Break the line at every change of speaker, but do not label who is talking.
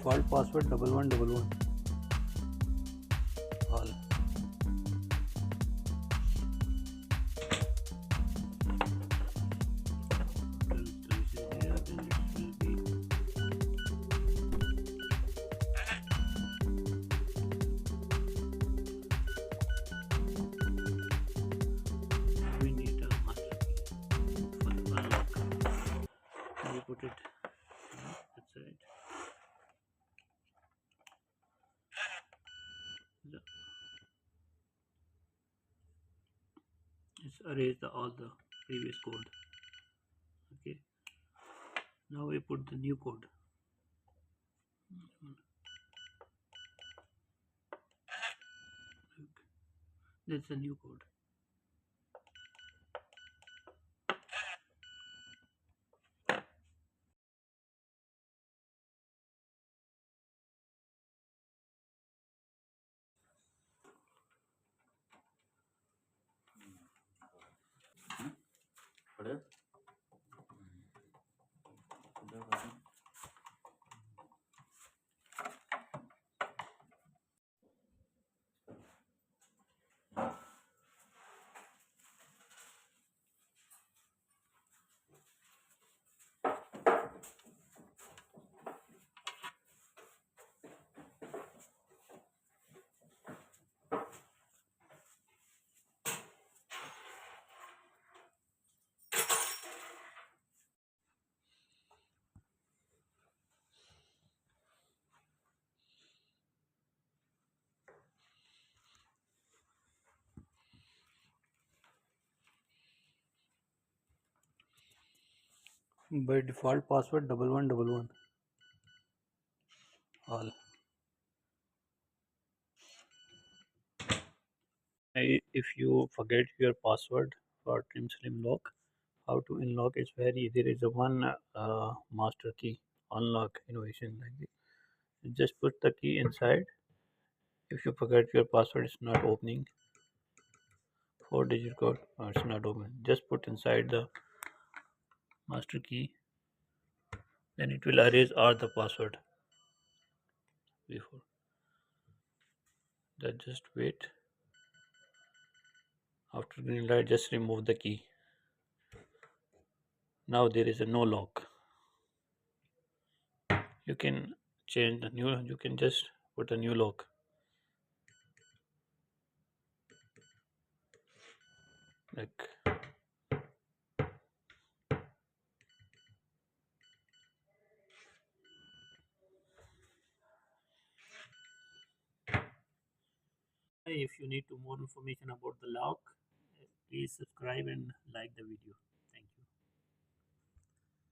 default password 1111 all. We need a master key for the unlock. We put it. That's right. Let's erase all the previous code. Okay. Now we put the new code. That's the new code. By default password 1111 all. If you forget your password for Trim Slim Lock, how to unlock is very easy. There is a one master key unlock innovation like this. You just put the key inside. If you forget your password, it's not opening. 4-digit code, it's not opening. Just put inside the master key, then it will erase all the password before. Then just wait. After green light, just remove the key. Now there is a no lock. You can change the new. You can just put a new lock. Like if you need to more information about the lock, please subscribe and like the video.